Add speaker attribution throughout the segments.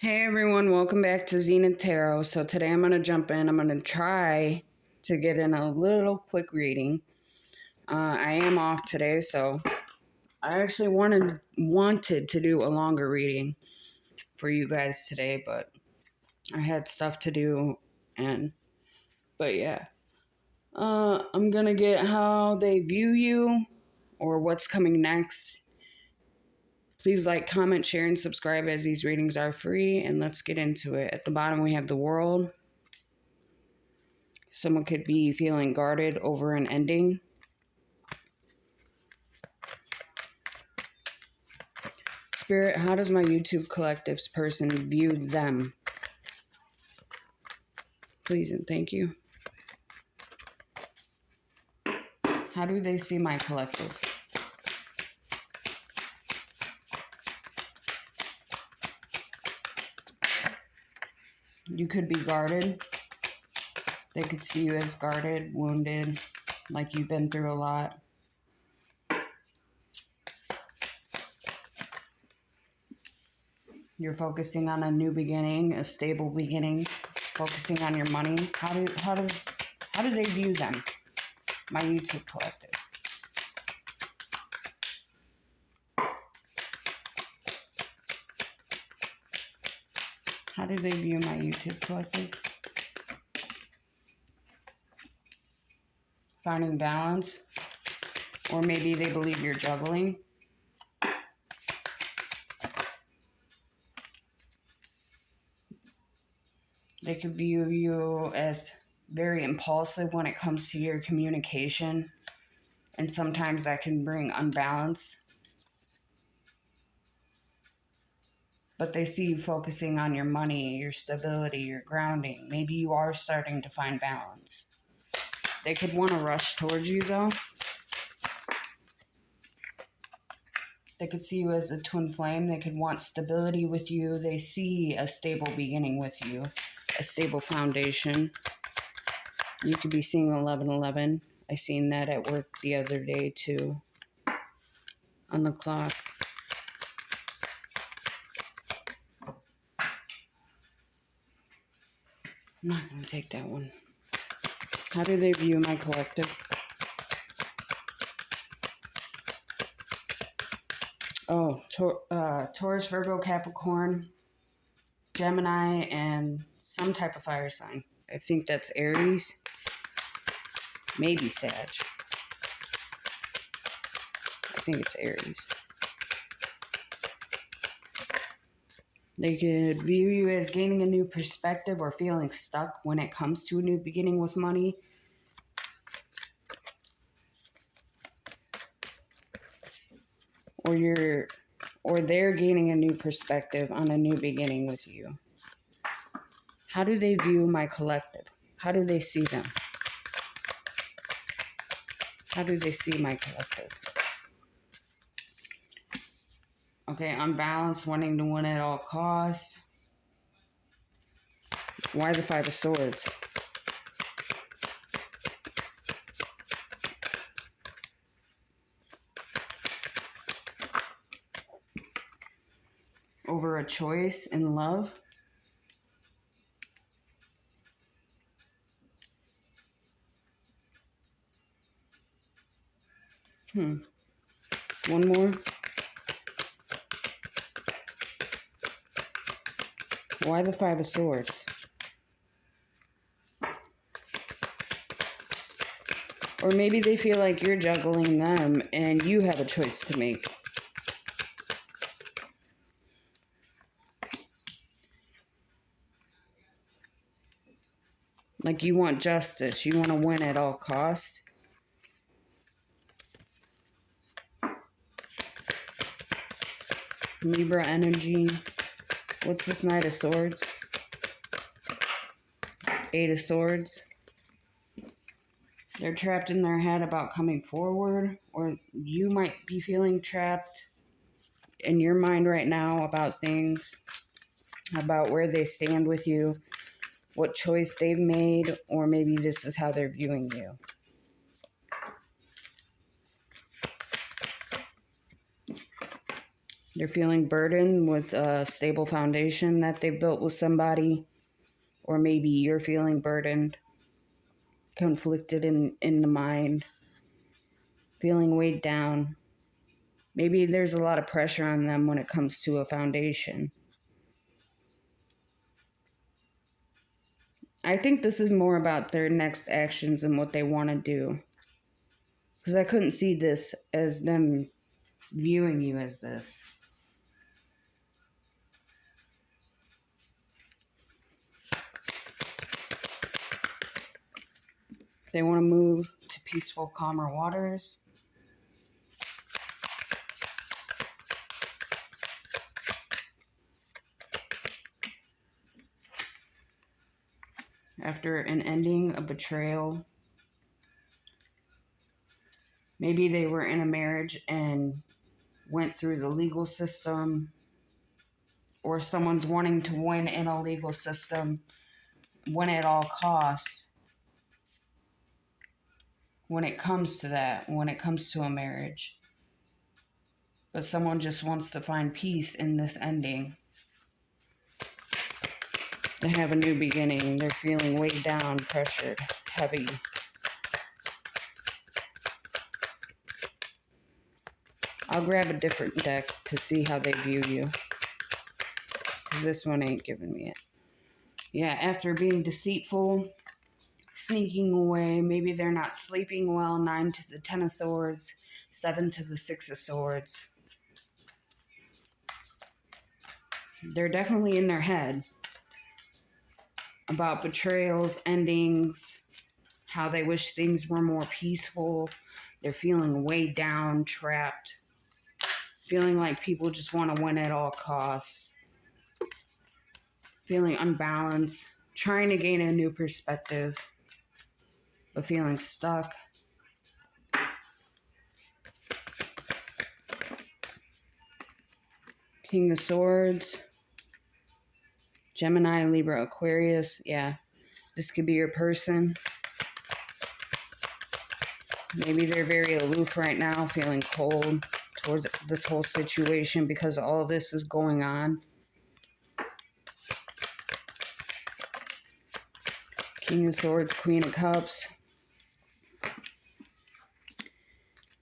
Speaker 1: Hey everyone, welcome back to Zenith Tarot. So today I'm going to jump in. I'm going to try to get in a little quick reading. I am off today, so I actually wanted to do a longer reading for you guys today, but I had stuff to do, but yeah. I'm going to get how they view you or what's coming next. Please like, comment, share, and subscribe as these readings are free, and let's get into it. At the bottom we have the World. Someone could be feeling guarded over an ending. Spirit, how does my YouTube collectives person view them? Please and thank you. How do they see my collective? You could be guarded. They could see you as guarded, wounded, like you've been through a lot. You're focusing on a new beginning, a stable beginning, focusing on your money. How do they view them? My YouTube collective. How do they view my YouTube collective? Finding balance. Or maybe they believe you're juggling. They could view you as very impulsive when it comes to your communication. And sometimes that can bring unbalance. But they see you focusing on your money, your stability, your grounding. Maybe you are starting to find balance. They could want to rush towards you, though. They could see you as a twin flame. They could want stability with you. They see a stable beginning with you, a stable foundation. You could be seeing 1111. I seen that at work the other day, too, on the clock. I'm not going to take that one. How do they view my collective? Oh, Taurus, Virgo, Capricorn, Gemini, and some type of fire sign. I think that's Aries. Maybe Sag. I think it's Aries. They could view you as gaining a new perspective or feeling stuck when it comes to a new beginning with money. Or they're gaining a new perspective on a new beginning with you. How do they view my collective? How do they see them? How do they see my collective? Okay, unbalanced, wanting to win at all costs. Why the Five of Swords? Over a choice in love. One more. Why the Five of Swords? Or maybe they feel like you're juggling them and you have a choice to make. Like you want justice. You want to win at all costs. Libra energy. What's this Knight of Swords? Eight of Swords. They're trapped in their head about coming forward, or you might be feeling trapped in your mind right now about things, about where they stand with you, what choice they've made, or maybe this is how they're viewing you. They're feeling burdened with a stable foundation that they built with somebody, or maybe you're feeling burdened, conflicted in the mind, feeling weighed down. Maybe there's a lot of pressure on them when it comes to a foundation. I think this is more about their next actions and what they want to do. Because I couldn't see this as them viewing you as this. They want to move to peaceful, calmer waters. After an ending, a betrayal. Maybe they were in a marriage and went through the legal system, or someone's wanting to win in a legal system, win at all costs. When it comes to that, when it comes to a marriage. But someone just wants to find peace in this ending. They have a new beginning. They're feeling weighed down, pressured, heavy. I'll grab a different deck to see how they view you. Because this one ain't giving me it. Yeah, after being deceitful, sneaking away, maybe they're not sleeping well. 9 to the 10 of Swords, 7 to the 6 of Swords. They're definitely in their head about betrayals, endings, how they wish things were more peaceful. They're feeling weighed down, trapped, feeling like people just want to win at all costs, feeling unbalanced, trying to gain a new perspective, but feeling stuck. King of Swords, Gemini, Libra, Aquarius. Yeah, this could be your person. Maybe they're very aloof right now, feeling cold towards this whole situation because all this is going on. King of Swords, Queen of Cups.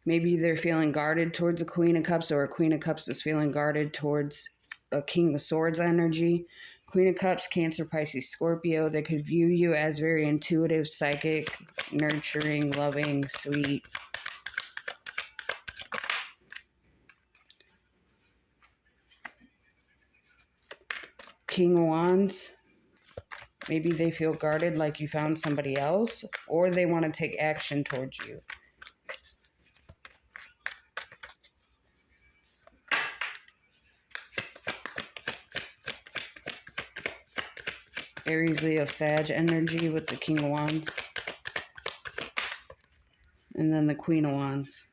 Speaker 1: Maybe they're feeling guarded towards a Queen of Cups, or a Queen of Cups is feeling guarded towards a King of Swords energy. Queen of Cups, Cancer, Pisces, Scorpio. They could view you as very intuitive, psychic, nurturing, loving, sweet. King of Wands. Maybe they feel guarded like you found somebody else, or they want to take action towards you. Aries, Leo, Sag energy with the King of Wands. And then the Queen of Wands.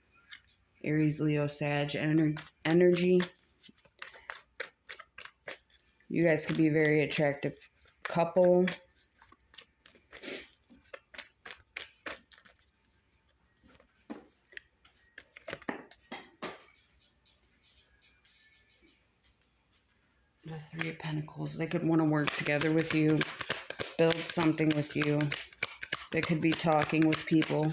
Speaker 1: Aries, Leo, Sag energy. You guys could be a very attractive couple. The Three of Pentacles. They could want to work together with you, build something with you. They could be talking with people.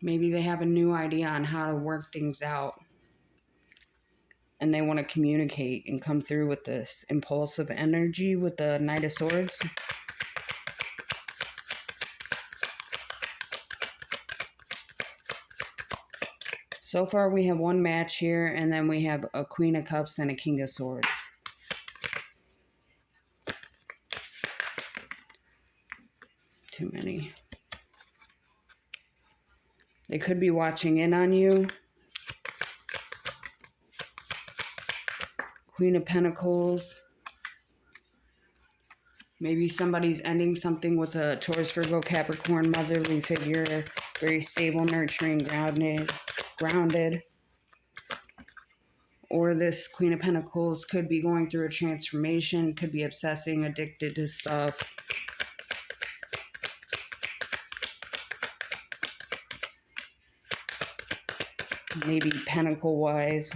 Speaker 1: Maybe they have a new idea on how to work things out. And they want to communicate and come through with this impulsive energy with the Knight of Swords. So far we have one match here, and then we have a Queen of Cups and a King of Swords. Too many. They could be watching in on you. Queen of Pentacles. Maybe somebody's ending something with a Taurus, Virgo, Capricorn, motherly figure. Very stable, nurturing, grounded. Or this Queen of Pentacles could be going through a transformation, could be obsessing, addicted to stuff. maybe pentacle-wise.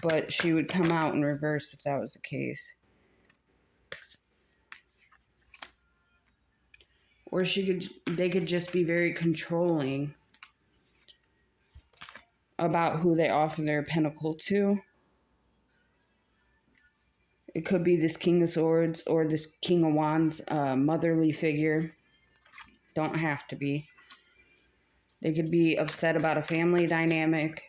Speaker 1: But she would come out in reverse if that was the case. Or they could just be very controlling about who they offer their pentacle to. It could be this King of Swords or this King of Wands, motherly figure. Don't have to be. They could be upset about a family dynamic.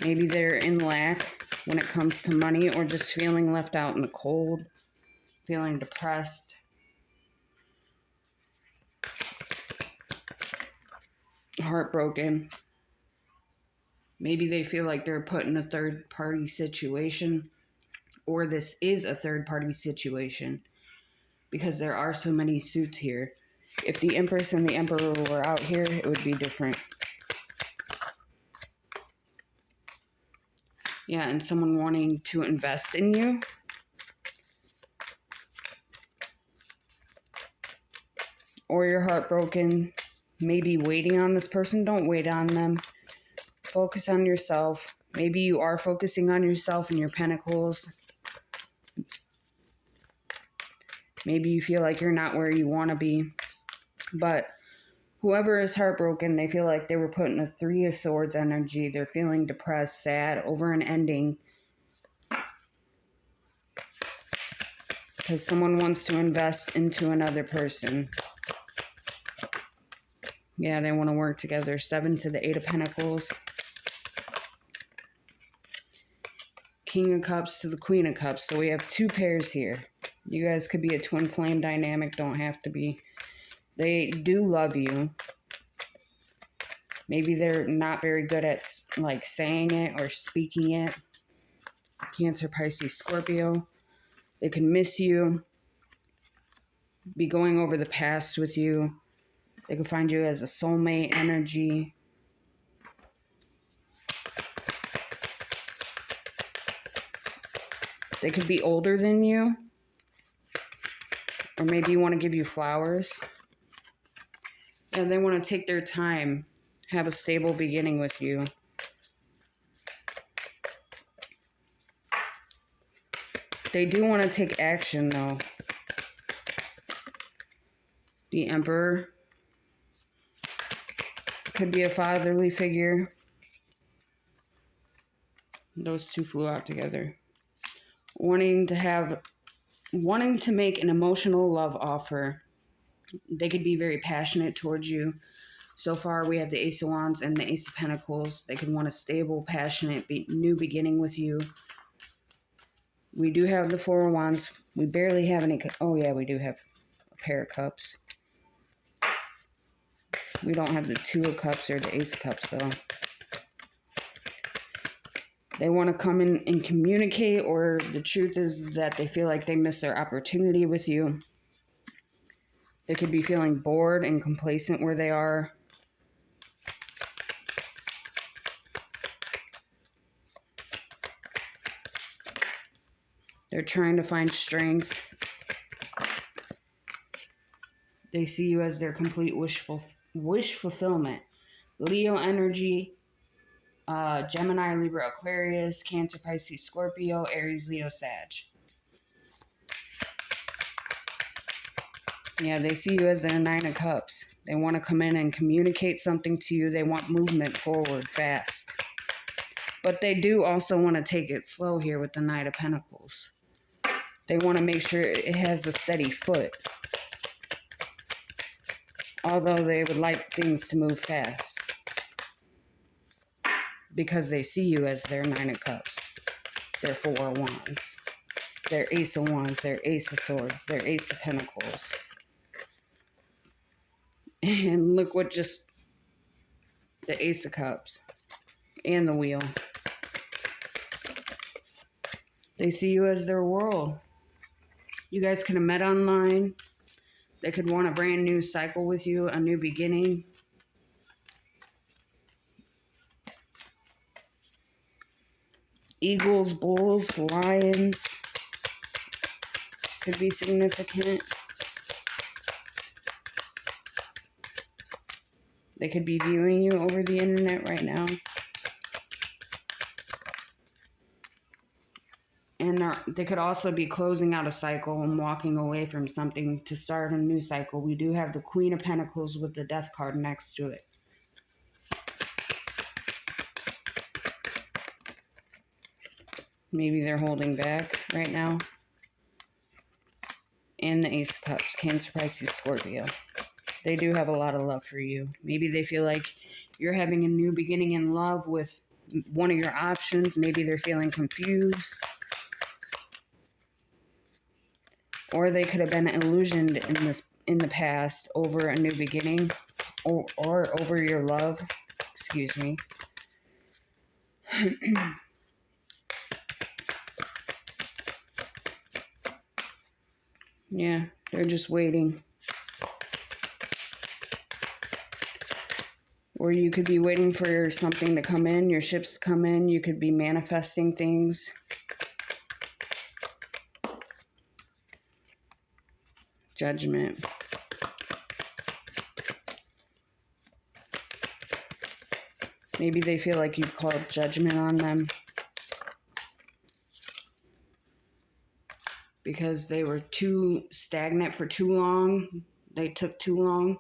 Speaker 1: Maybe they're in lack when it comes to money, or just feeling left out in the cold, feeling depressed. Heartbroken. Maybe they feel like they're put in a third-party situation, or this is a third-party situation, because there are so many suits here. If the Empress and the Emperor were out here, it would be different. Yeah, and someone wanting to invest in you. Or you're heartbroken, maybe waiting on this person. Don't wait on them. Focus on yourself. Maybe you are focusing on yourself and your pentacles. Maybe you feel like you're not where you want to be. But whoever is heartbroken, they feel like they were put in a Three of Swords energy. They're feeling depressed, sad, over an ending. Because someone wants to invest into another person. Yeah, they want to work together. 7 to the 8 of Pentacles. King of Cups to the Queen of Cups. So we have 2 pairs here. You guys could be a twin flame dynamic. Don't have to be. They do love you. Maybe they're not very good at like saying it or speaking it. Cancer, Pisces, Scorpio. They can miss you. Be going over the past with you. They can find you as a soulmate energy. They could be older than you. Or maybe you want to give you flowers. And they want to take their time. Have a stable beginning with you. They do want to take action, though. The Emperor could be a fatherly figure. Those 2 flew out together. Wanting to make an emotional love offer. They could be very passionate towards you. So far, we have the Ace of Wands and the Ace of Pentacles. They could want a stable, passionate, new beginning with you. We do have the 4 of Wands. We barely have any. Oh, yeah, we do have a pair of cups. We don't have the 2 of Cups or the Ace of Cups, though. They want to come in and communicate, or the truth is that they feel like they missed their opportunity with you. They could be feeling bored and complacent where they are. They're trying to find strength. They see you as their complete wish fulfillment. Leo energy, Gemini, Libra, Aquarius, Cancer, Pisces, Scorpio, Aries, Leo, Sag. Yeah, they see you as their 9 of Cups. They want to come in and communicate something to you. They want movement forward fast. But they do also want to take it slow here with the Knight of Pentacles. They want to make sure it has a steady foot. Although they would like things to move fast. Because they see you as their 9 of Cups. Their 4 of Wands. Their Ace of Wands. Their Ace of Swords. Their Ace of Pentacles. And look what just... the Ace of Cups. And the Wheel. They see you as their world. You guys could have met online. They could want a brand new cycle with you, a new beginning. Eagles, bulls, lions could be significant. They could be viewing you over the internet right now. And they could also be closing out a cycle and walking away from something to start a new cycle. We do have the Queen of Pentacles with the Death card next to it. Maybe they're holding back right now. And the Ace of Cups, Cancer, Pisces, Scorpio. They do have a lot of love for you. Maybe they feel like you're having a new beginning in love with one of your options. Maybe they're feeling confused. Or they could have been illusioned in the past over a new beginning or over your love. Excuse me. Yeah, they're just waiting. Or you could be waiting for something to come in, your ships to come in. You could be manifesting things. Judgment. Maybe they feel like you've called judgment on them because they were too stagnant for too long. They took too long.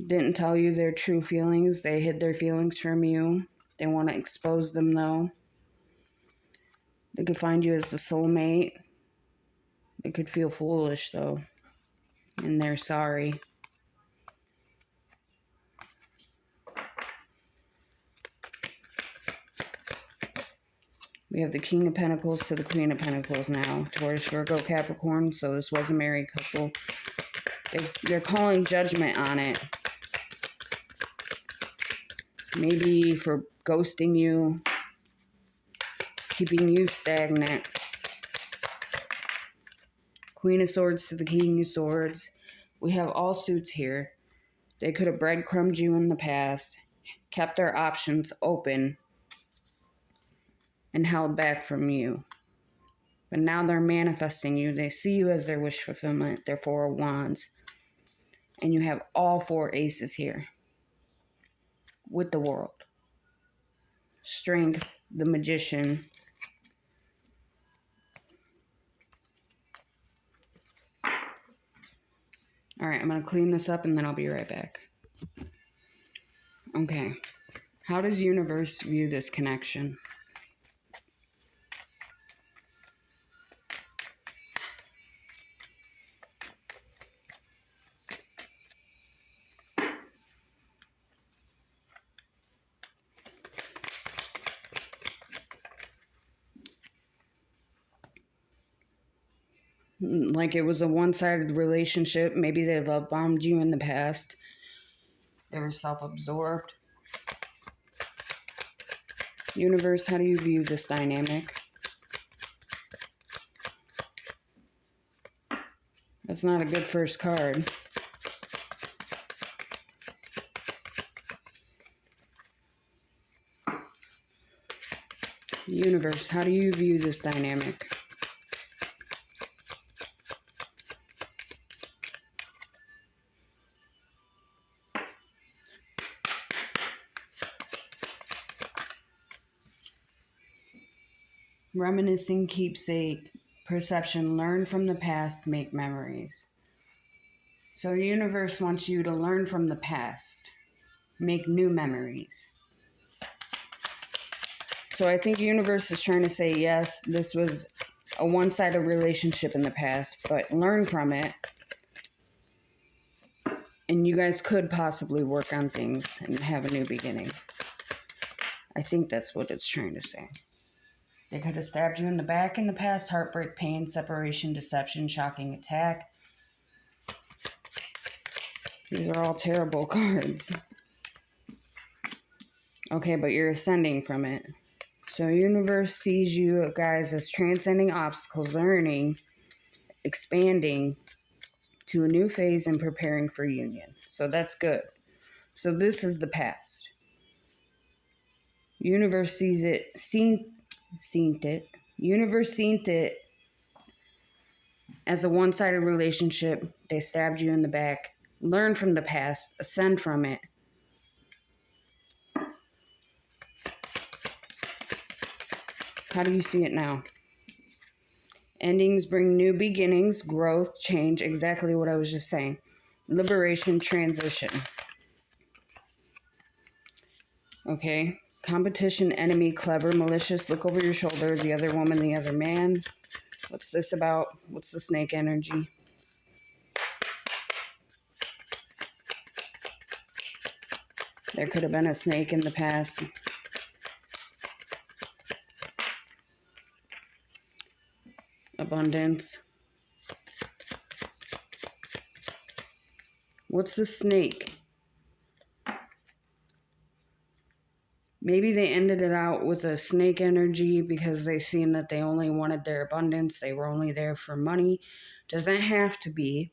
Speaker 1: Didn't tell you their true feelings. They hid their feelings from you. They want to expose them, though. They could find you as a soulmate. They could feel foolish, though. And they're sorry. We have the King of Pentacles to the Queen of Pentacles now. Taurus, Virgo, Capricorn. So this was a married couple. They're calling judgment on it. Maybe for ghosting you. Keeping you stagnant. Queen of Swords to the King of Swords. We have all suits here. They could have breadcrumbed you in the past. Kept their options open. And held back from you. But now they're manifesting you. They see you as their wish fulfillment. Their Four of Wands. And you have all four aces here. With the World. Strength, the Magician. Alright, I'm going to clean this up and then I'll be right back. Okay. How does universe view this connection? Like it was a one-sided relationship. Maybe they love bombed you in the past. They were self-absorbed. Universe, how do you view this dynamic? That's not a good first card. Universe, how do you view this dynamic? Reminiscing, keepsake, perception, learn from the past, make memories. So the universe wants you to learn from the past, make new memories. So I think the universe is trying to say, yes, this was a one-sided relationship in the past, but learn from it. And you guys could possibly work on things and have a new beginning. I think that's what it's trying to say. They could have stabbed you in the back in the past, heartbreak, pain, separation, deception, shocking attack. These are all terrible cards. Okay, but you're ascending from it. So universe sees you guys as transcending obstacles, learning, expanding to a new phase and preparing for union. So that's good. So this is the past. Universe sees it, seen it. Universe seen it as a one-sided relationship. They stabbed you in the back. Learn from the past. Ascend from it. How do you see it now? Endings bring new beginnings, growth, change. Exactly what I was just saying. Liberation, transition. Okay. Competition, enemy, clever, malicious. Look over your shoulder. The other woman, the other man. What's this about? What's the snake energy? There could have been a snake in the past. Abundance. What's the snake? Maybe they ended it out with a snake energy because they seen that they only wanted their abundance. They were only there for money. Doesn't have to be.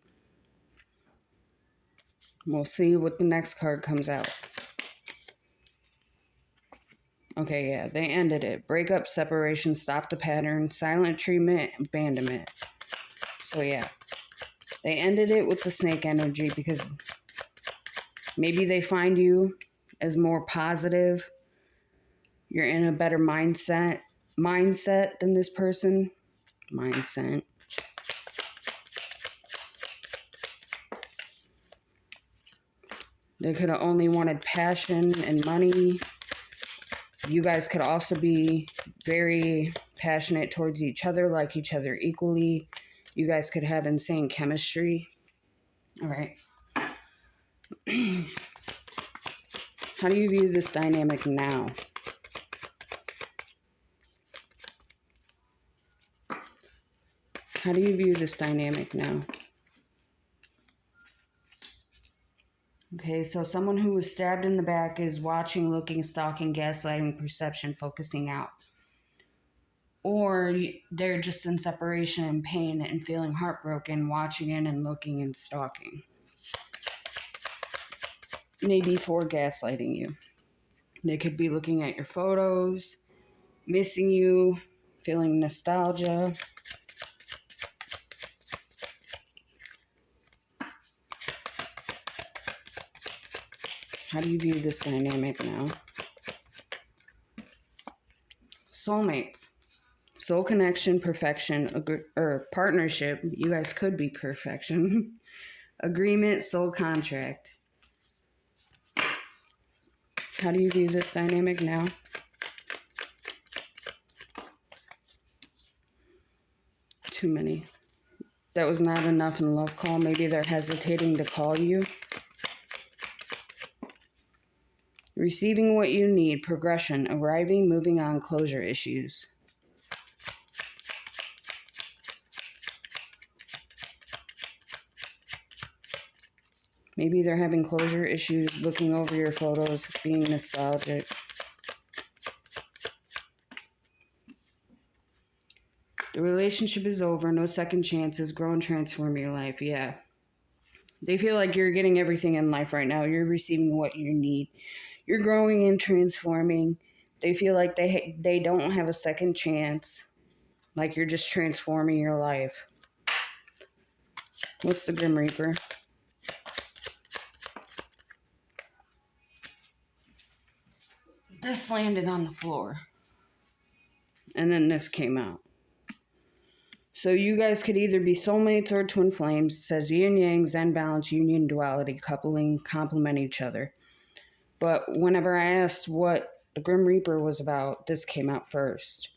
Speaker 1: We'll see what the next card comes out. Okay, yeah, they ended it. Breakup, separation, stop the pattern, silent treatment, abandonment. So yeah, they ended it with the snake energy because maybe they find you as more positive. You're in a better mindset than this person. Mindset. They could have only wanted passion and money. You guys could also be very passionate towards each other, like each other equally. You guys could have insane chemistry. All right. How do you view this dynamic now? How do you view this dynamic now? Okay, so someone who was stabbed in the back is watching, looking, stalking, gaslighting, perception, focusing out. Or they're just in separation and pain and feeling heartbroken, watching in and looking and stalking. Maybe for gaslighting you. They could be looking at your photos, missing you, feeling nostalgia. How do you view this dynamic now? Soulmates. Soul connection, perfection, or partnership. You guys could be perfection. Agreement, soul contract. How do you view this dynamic now? Too many. That was not enough in love call. Maybe they're hesitating to call you. Receiving what you need, progression, arriving, moving on, closure issues. Maybe they're having closure issues, looking over your photos, being nostalgic. The relationship is over, no second chances, grow and transform your life. Yeah. They feel like you're getting everything in life right now. You're receiving what you need. You're growing and transforming. They feel like they don't have a second chance. Like you're just transforming your life. What's the Grim Reaper? This landed on the floor. And then this came out. So you guys could either be soulmates or twin flames. It says yin yang, zen balance, union, duality, coupling, complement each other. But whenever I asked what the Grim Reaper was about, this came out first.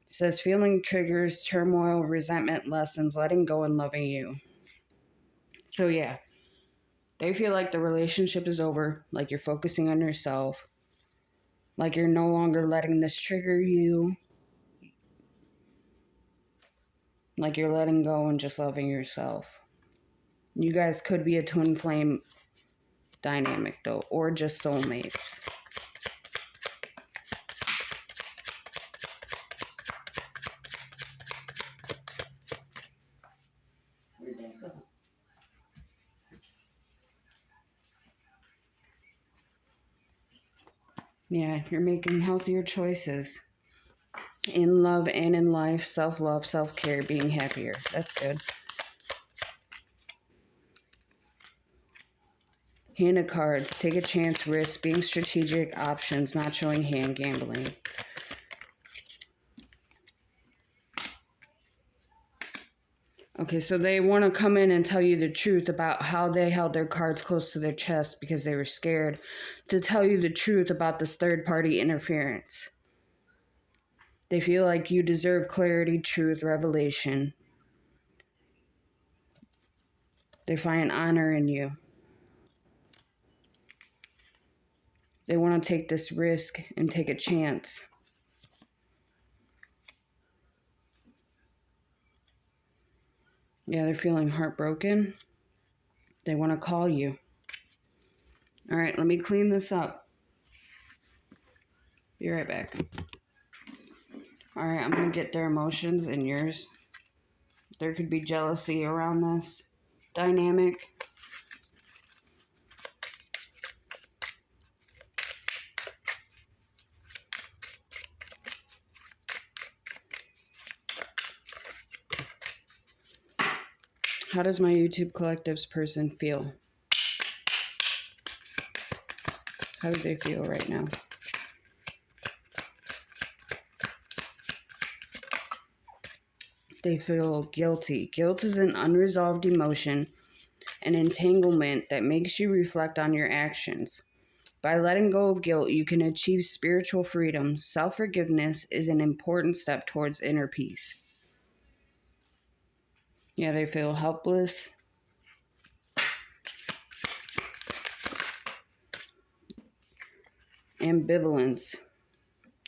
Speaker 1: It says feeling triggers, turmoil, resentment, lessons, letting go and loving you. So yeah, they feel like the relationship is over, like you're focusing on yourself, like you're no longer letting this trigger you, like you're letting go and just loving yourself. You guys could be a twin flame dynamic though, or just soulmates. Where'd that go? Yeah, you're making healthier choices in love and in life. Self-love, self-care, being happier. That's good. Hand of cards. Take a chance, risk, being strategic, options, not showing hand, gambling. Okay, so they want to come in and tell you the truth about how they held their cards close to their chest because they were scared to tell you the truth about this third-party interference. They feel like you deserve clarity, truth, revelation. They find honor in you. They want to take this risk and take a chance. Yeah, they're feeling heartbroken. They want to call you. All right, let me clean this up. Be right back. All right, I'm going to get their emotions and yours. There could be jealousy around this dynamic. How does my YouTube Collectives person feel? How do they feel right now? They feel guilty. Guilt is an unresolved emotion, an entanglement that makes you reflect on your actions. By letting go of guilt, you can achieve spiritual freedom. Self-forgiveness is an important step towards inner peace. Yeah, they feel helpless. Ambivalence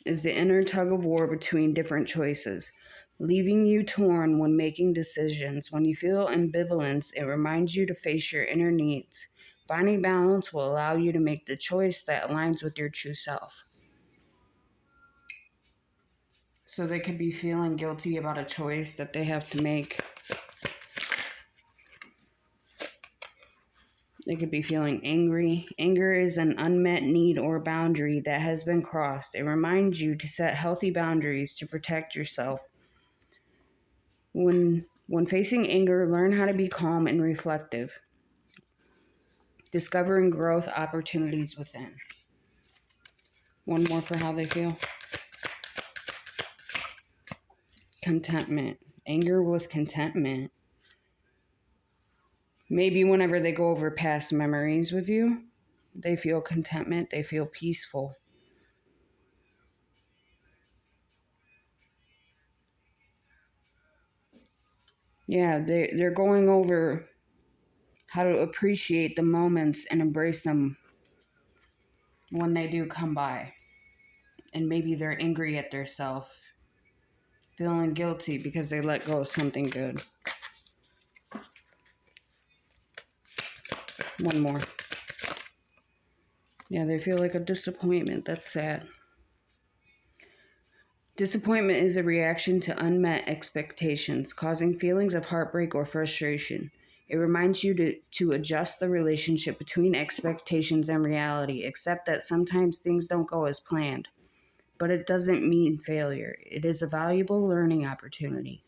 Speaker 1: is the inner tug of war between different choices, leaving you torn when making decisions. When you feel ambivalence, it reminds you to face your inner needs. Finding balance will allow you to make the choice that aligns with your true self. So they could be feeling guilty about a choice that they have to make. They could be feeling angry. Anger is an unmet need or boundary that has been crossed. It reminds you to set healthy boundaries to protect yourself. When facing anger, learn how to be calm and reflective, discovering growth opportunities within. One more for how they feel. Contentment. Anger with contentment. Maybe whenever they go over past memories with you, they feel contentment, they feel peaceful. Yeah, they're going over how to appreciate the moments and embrace them when they do come by. And maybe they're angry at their self, feeling guilty because they let go of something good. One more. Yeah, they feel like a disappointment. That's sad. Disappointment is a reaction to unmet expectations, causing feelings of heartbreak or frustration. It reminds you to adjust the relationship between expectations and reality. Accept that sometimes things don't go as planned, but it doesn't mean failure. It is a valuable learning opportunity.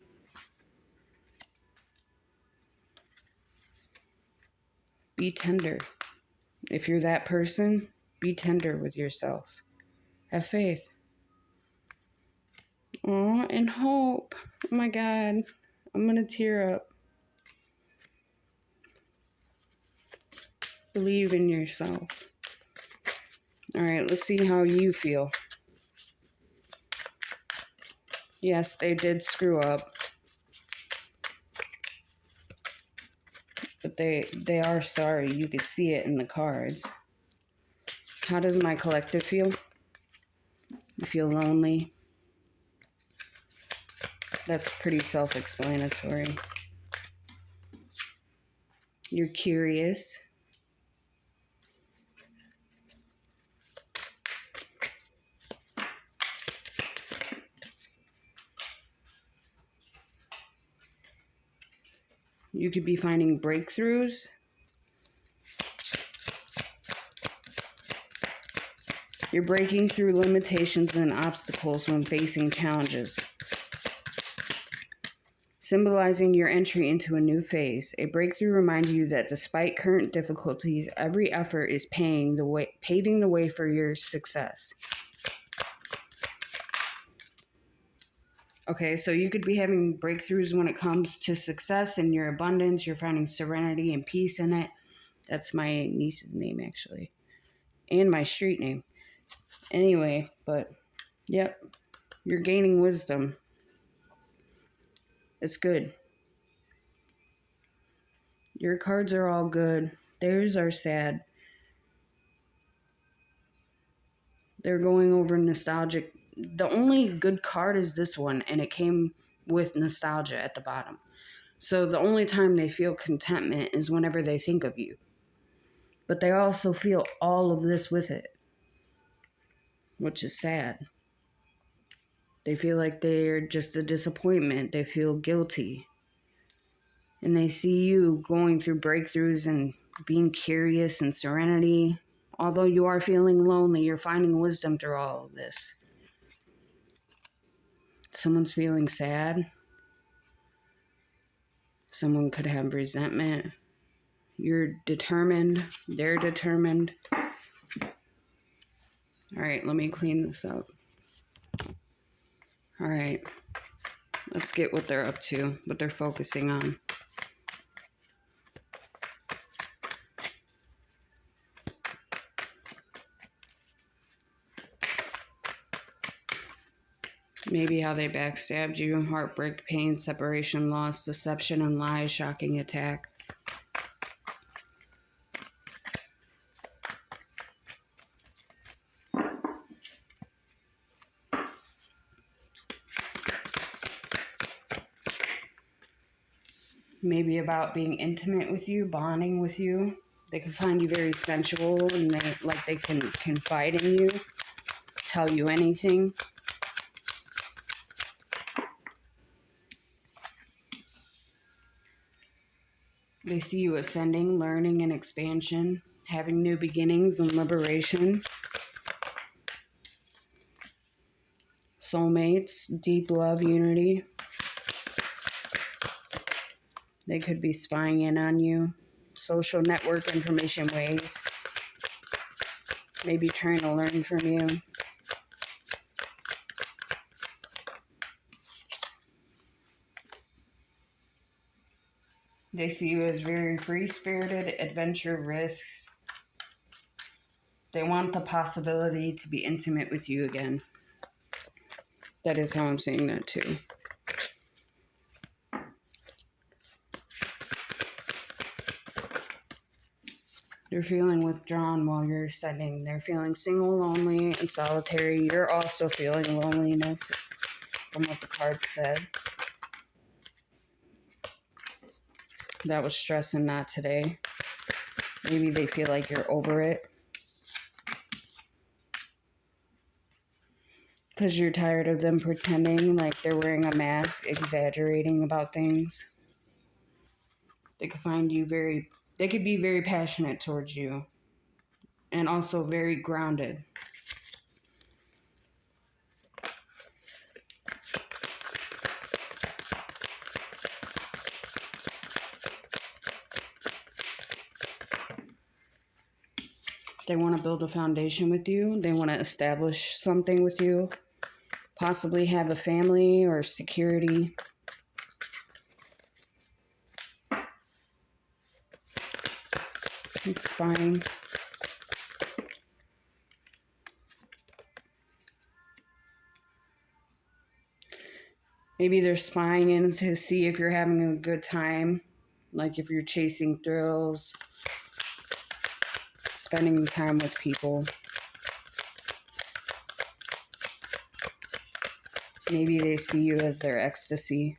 Speaker 1: Be tender. If you're that person, be tender with yourself. Have faith. Aw, and hope. Oh my God. I'm going to tear up. Believe in yourself. All right, let's see how you feel. Yes, they did screw up, but they are sorry. You could see it in the cards. How does my collective feel? You feel lonely? That's pretty self-explanatory. You're curious. You could be finding breakthroughs. You're breaking through limitations and obstacles when facing challenges, symbolizing your entry into a new phase. A breakthrough reminds you that despite current difficulties, every effort is paving the way for your success. Okay, so you could be having breakthroughs when it comes to success and your abundance. You're finding serenity and peace in it. That's my niece's name, actually, and my street name. Anyway, but yep, you're gaining wisdom. It's good. Your cards are all good. Theirs are sad. They're going over nostalgic. The only good card is this one, and it came with nostalgia at the bottom. So the only time they feel contentment is whenever they think of you. But they also feel all of this with it, which is sad. They feel like they're just a disappointment. They feel guilty. And they see you going through breakthroughs and being curious and serenity. Although you are feeling lonely, you're finding wisdom through all of this. Someone's feeling sad. Someone could have resentment. You're determined. They're determined. All right, let me clean this up. All right, let's get what they're up to, what they're focusing on. Maybe how they backstabbed you, heartbreak, pain, separation, loss, deception, and lies, shocking attack. Maybe about being intimate with you, bonding with you. They can find you very sensual and they can confide in you, tell you anything. They see you ascending, learning, and expansion, having new beginnings and liberation. Soulmates, deep love, unity. They could be spying in on you. Social network information ways. Maybe trying to learn from you. They see you as very free-spirited, adventure risks. They want the possibility to be intimate with you again. That is how I'm seeing that too. They're feeling withdrawn while you're ascending. They're feeling single, lonely, and solitary. You're also feeling loneliness from what the card said. That was stress and not today. Maybe they feel like you're over it. Because you're tired of them pretending like they're wearing a mask, exaggerating about things. They could be very passionate towards you. And also very grounded. They want to build a foundation with you. They want to establish something with you. Possibly have a family or security. It's fine. Maybe they're spying in to see if you're having a good time. Like if you're chasing thrills. Spending time with people. Maybe they see you as their ecstasy.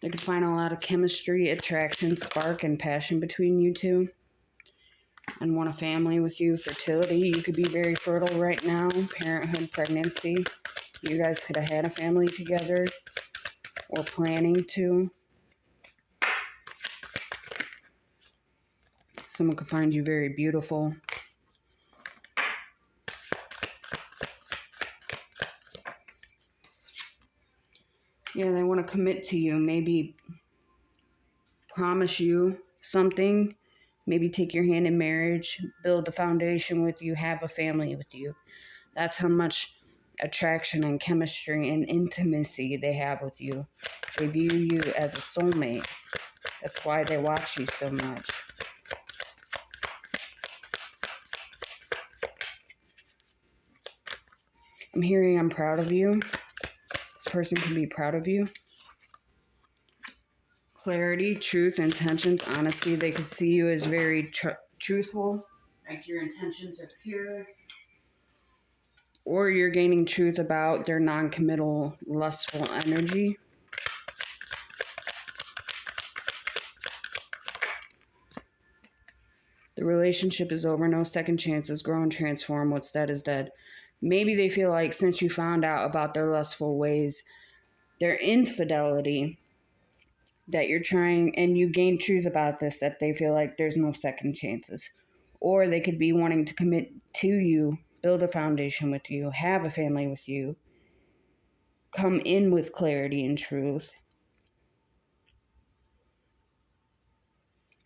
Speaker 1: They could find a lot of chemistry, attraction, spark, and passion between you two. And want a family with you. Fertility. You could be very fertile right now. Parenthood, pregnancy. You guys could have had a family together. Or planning to. Someone could find you very beautiful. Yeah, they want to commit to you. Maybe promise you something. Maybe take your hand in marriage, build a foundation with you, have a family with you. That's how much attraction and chemistry and intimacy they have with you. They view you as a soulmate. That's why they watch you so much. I'm hearing I'm proud of you. This person can be proud of you. Clarity, truth, intentions, honesty. They can see you as very truthful. Like your intentions are pure. Or you're gaining truth about their non-committal, lustful energy. The relationship is over, no second chances, grow and transform, what's dead is dead. Maybe they feel like since you found out about their lustful ways, their infidelity, that you're trying, and you gain truth about this, that they feel like there's no second chances. Or they could be wanting to commit to you, build a foundation with you, have a family with you, come in with clarity and truth.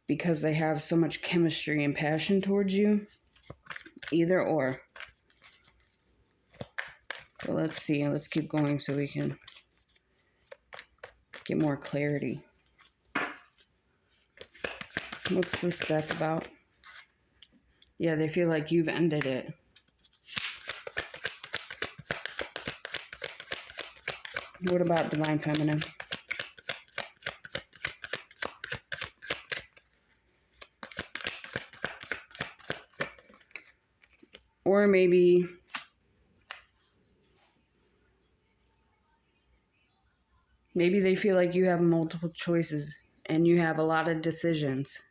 Speaker 1: Because they have so much chemistry and passion towards you. Either or. So let's see. Let's keep going so we can get more clarity. What's this death about? Yeah, they feel like you've ended it. What about Divine Feminine? Or maybe they feel like you have multiple choices and you have a lot of decisions.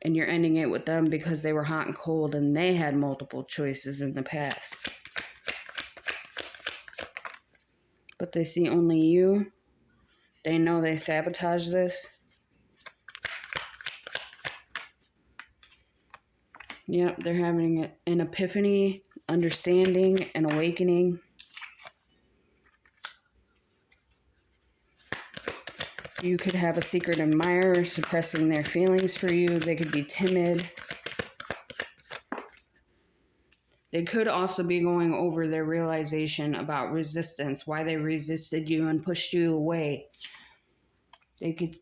Speaker 1: And you're ending it with them because they were hot and cold and they had multiple choices in the past. But they see only you. They know they sabotage this. Yep, they're having an epiphany, understanding, and awakening. You could have a secret admirer suppressing their feelings for you. They could be timid. They could also be going over their realization about resistance, why they resisted you and pushed you away. They could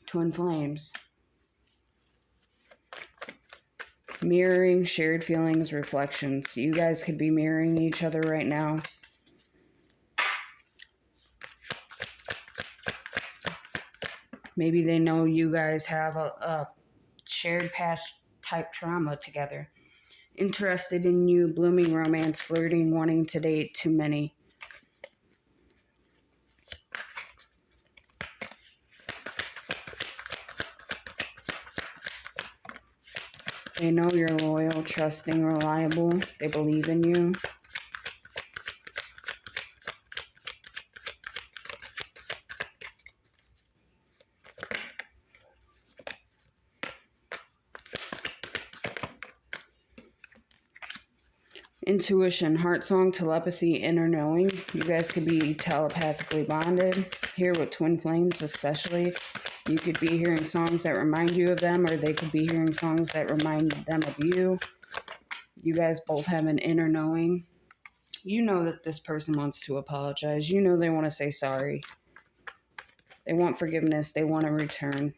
Speaker 1: twin flames. Mirroring, shared feelings, reflections. You guys could be mirroring each other right now. Maybe they know you guys have a shared past type trauma together. Interested in you, blooming romance, flirting, wanting to date, too many. They know you're loyal, trusting, reliable. They believe in you. Intuition, heart song, telepathy, inner knowing. You guys could be telepathically bonded. Here with twin flames especially. You could be hearing songs that remind you of them, or they could be hearing songs that remind them of you. You guys both have an inner knowing. You know that this person wants to apologize. You know they want to say sorry. They want forgiveness. They want to return.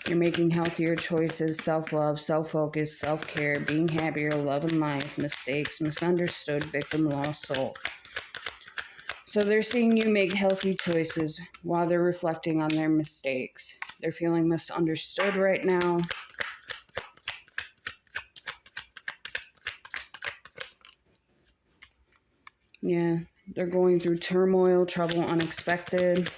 Speaker 1: You're making healthier choices, self-love, self-focus, self-care, being happier, loving life, mistakes, misunderstood, victim, lost soul. So they're seeing you make healthy choices while they're reflecting on their mistakes. They're feeling misunderstood right now. Yeah, they're going through turmoil, trouble, unexpected.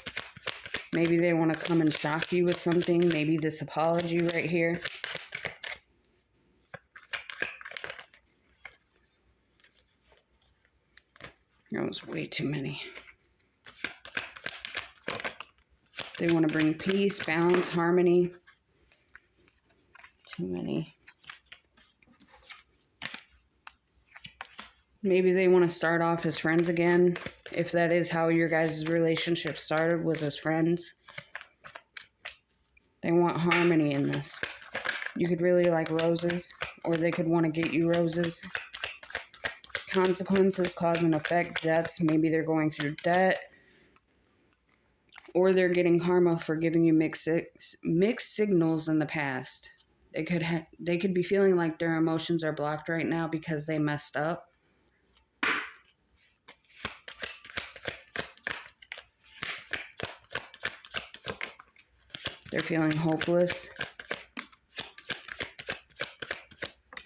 Speaker 1: Maybe they want to come and shock you with something. Maybe this apology right here. That was way too many. They want to bring peace, balance, harmony. Too many. Maybe they want to start off as friends again. If that is how your guys' relationship started, was as friends. They want harmony in this. You could really like roses, or they could want to get you roses. Consequences, cause and effect, debts. Maybe they're going through debt. Or they're getting karma for giving you mixed signals in the past. They could be feeling like their emotions are blocked right now because they messed up. They're feeling hopeless.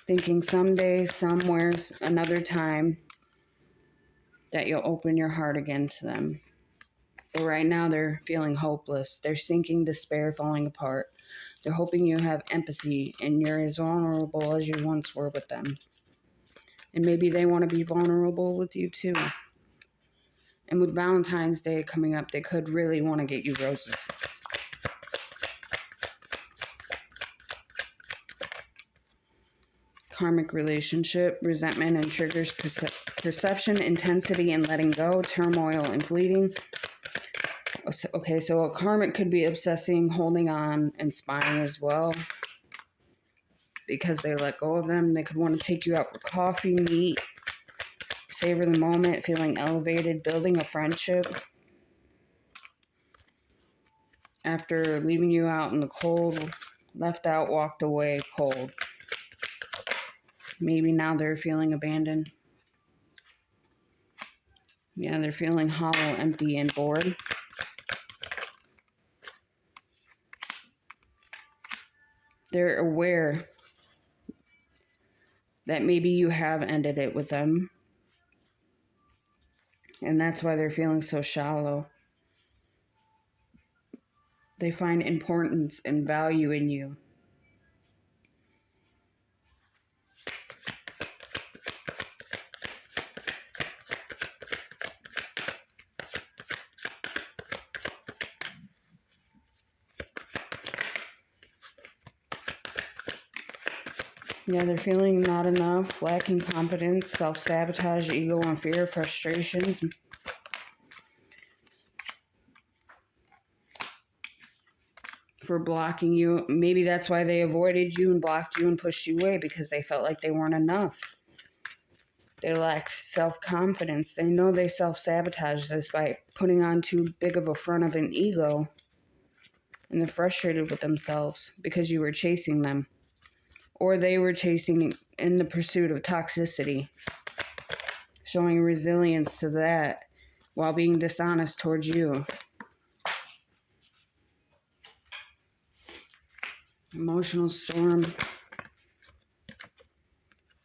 Speaker 1: Thinking someday, somewheres, another time that you'll open your heart again to them. But right now they're feeling hopeless. They're sinking, despair, falling apart. They're hoping you have empathy and you're as vulnerable as you once were with them. And maybe they want to be vulnerable with you too. And with Valentine's Day coming up, they could really want to get you roses. Karmic relationship, resentment and triggers perception, intensity and letting go, turmoil and fleeting. Okay, so a karmic could be obsessing, holding on, and spying as well. Because they let go of them, they could want to take you out for coffee, meet, savor the moment, feeling elevated, building a friendship. After leaving you out in the cold, left out, walked away, cold. Maybe now they're feeling abandoned. Yeah, they're feeling hollow, empty, and bored. They're aware that maybe you have ended it with them. And that's why they're feeling so shallow. They find importance and value in you. Yeah, they're feeling not enough, lacking confidence, self-sabotage, ego and fear, frustrations. For blocking you. Maybe that's why they avoided you and blocked you and pushed you away, because they felt like they weren't enough. They lack self-confidence. They know they self-sabotage this by putting on too big of a front of an ego. And they're frustrated with themselves because you were chasing them. Or they were chasing in the pursuit of toxicity. Showing resilience to that while being dishonest towards you. Emotional storm.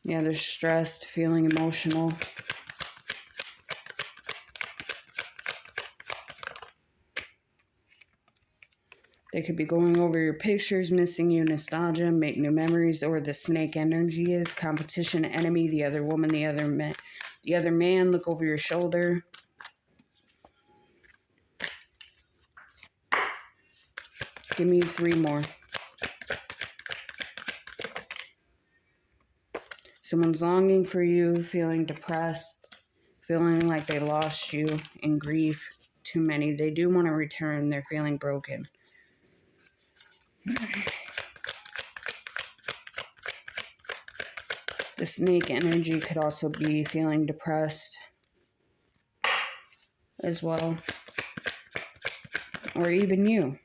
Speaker 1: Yeah, they're stressed, feeling emotional. They could be going over your pictures, missing you, nostalgia, make new memories, or the snake energy is competition, enemy, the other woman, the other man, look over your shoulder. Give me 3 more. Someone's longing for you, feeling depressed, feeling like they lost you, in grief. Too many. They do want to return. They're feeling broken. The snake energy could also be feeling depressed as well. Or even you.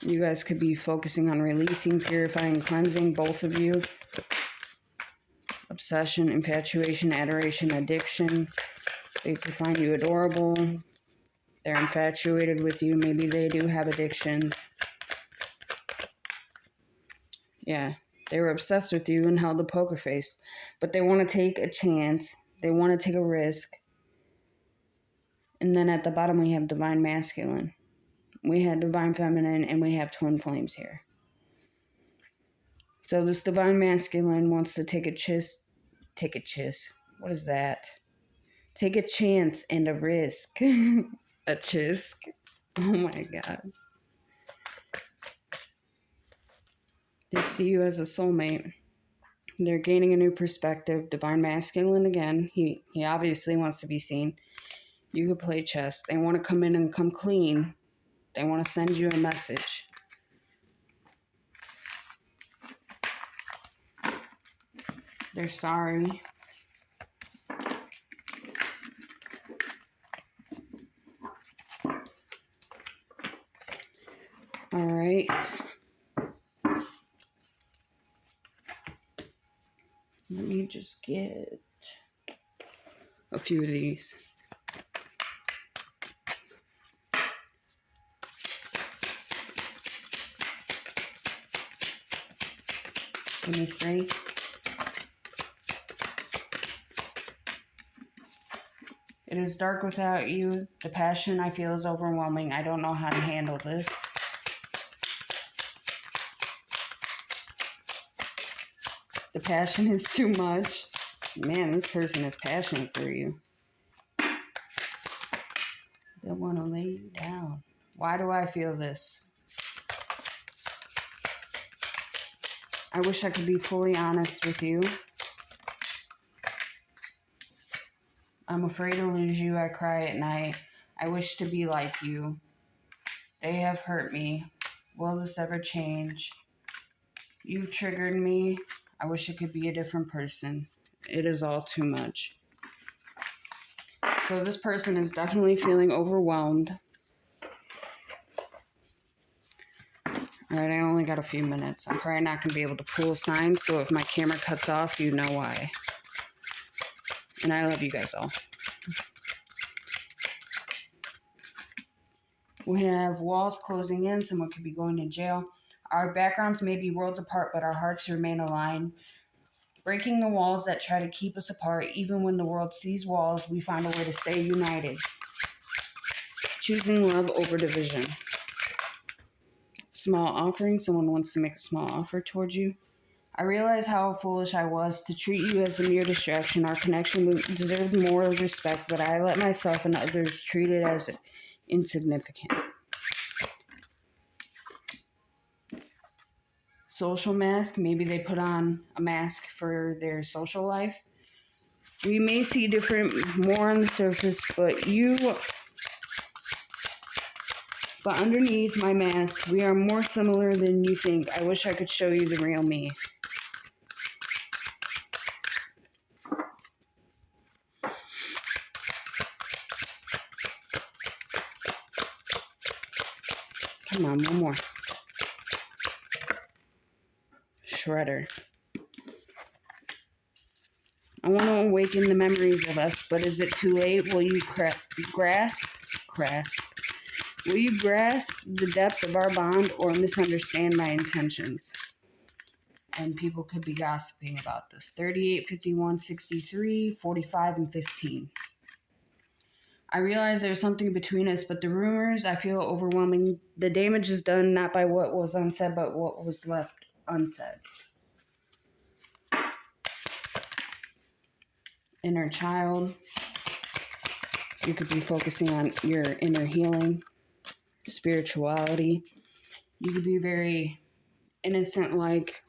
Speaker 1: You guys could be focusing on releasing, purifying, cleansing, both of you. Obsession, infatuation, adoration, addiction. They could find you adorable. They're infatuated with you. Maybe they do have addictions. Yeah, they were obsessed with you and held a poker face. But they want to take a chance. They want to take a risk. And then at the bottom we have divine masculine. We had divine feminine, and we have twin flames here. So this divine masculine wants to take a chance. What is that? Take a chance and a risk. A chisk. Oh my God. They see you as a soulmate. They're gaining a new perspective. Divine masculine again. He obviously wants to be seen. You could play chess. They want to come in and come clean. They want to send you a message. They're sorry. All right. Let me just get a few of these. Give me 3. It is dark without you. The passion I feel is overwhelming. I don't know how to handle this. The passion is too much. Man, this person is passionate for you. They want to lay you down. Why do I feel this? I wish I could be fully honest with you. I'm afraid to lose you. I cry at night. I wish to be like you. They have hurt me. Will this ever change? You triggered me. I wish I could be a different person. It is all too much. So this person is definitely feeling overwhelmed. Alright, I only got a few minutes. I'm probably not going to be able to pull a sign, so if my camera cuts off, you know why. And I love you guys all. We have walls closing in. Someone could be going to jail. Our backgrounds may be worlds apart, but our hearts remain aligned. Breaking the walls that try to keep us apart. Even when the world sees walls, we find a way to stay united. Choosing love over division. Small offering. Someone wants to make a small offer towards you. I realize how foolish I was to treat you as a mere distraction. Our connection deserved more respect, but I let myself and others treat it as insignificant. Social mask. Maybe they put on a mask for their social life. We may see different more on the surface, but underneath my mask, we are more similar than you think. I wish I could show you the real me. Come on, one more. Shredder. I want to awaken the memories of us, but is it too late? Will you grasp? Will you grasp the depth of our bond or misunderstand my intentions? And people could be gossiping about this. 38, 51, 63, 45, and 15. I realize there's something between us, but the rumors I feel overwhelming. The damage is done not by what was unsaid, but what was left unsaid. Inner child. You could be focusing on your inner healing, spirituality. You could be very innocent-like,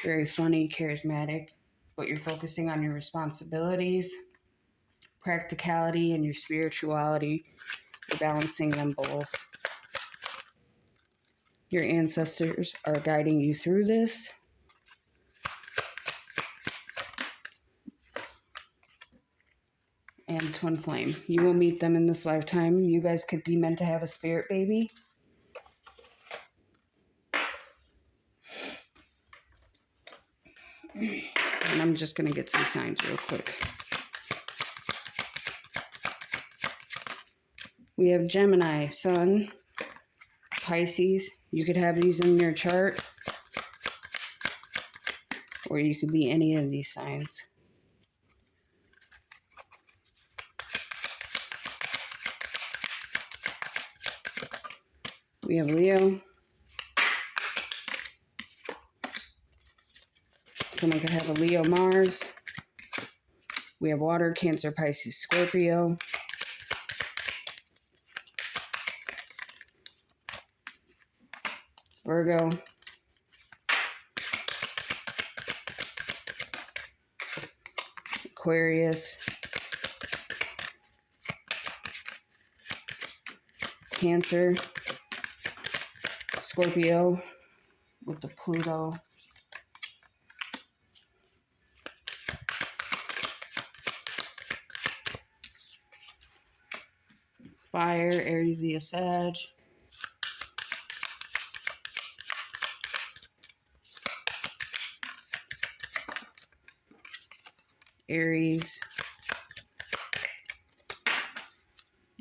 Speaker 1: very funny, charismatic, but you're focusing on your responsibilities, practicality, and your spirituality. You're balancing them both. Your ancestors are guiding you through this. And twin flame. You will meet them in this lifetime. You guys could be meant to have a spirit baby. And I'm just going to get some signs real quick. We have Gemini, Sun, Pisces. You could have these in your chart. Or you could be any of these signs. We have Leo. Someone could have a Leo, Mars. We have water, Cancer, Pisces, Scorpio. Virgo, Aquarius, Cancer, Scorpio with the Pluto, Fire, Aries, Leo, Sag, Aries,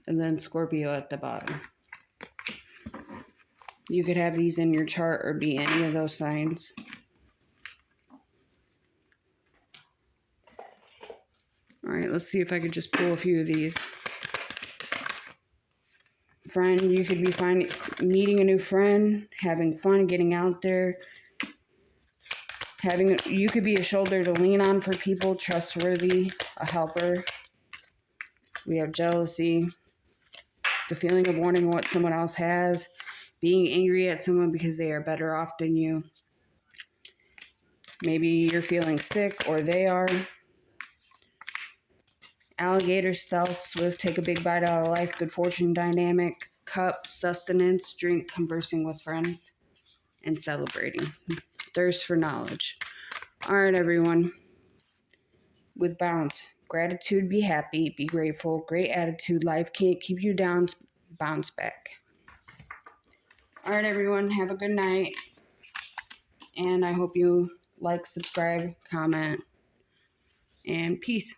Speaker 1: and then Scorpio at the bottom. You could have these in your chart or be any of those signs. All right, let's see if I could just pull a few of these. Friend, you could be meeting a new friend, having fun, getting out there. You could be a shoulder to lean on for people, trustworthy, a helper. We have jealousy, the feeling of wanting what someone else has, being angry at someone because they are better off than you. Maybe you're feeling sick or they are. Alligator, stealth, swift, take a big bite out of life, good fortune dynamic, cup, sustenance, drink, conversing with friends, and celebrating. Thirst for knowledge. All right, everyone. With bounce, gratitude, be happy, be grateful, great attitude, life can't keep you down, bounce back. All right, everyone, have a good night, and I hope you like, subscribe, comment, and peace.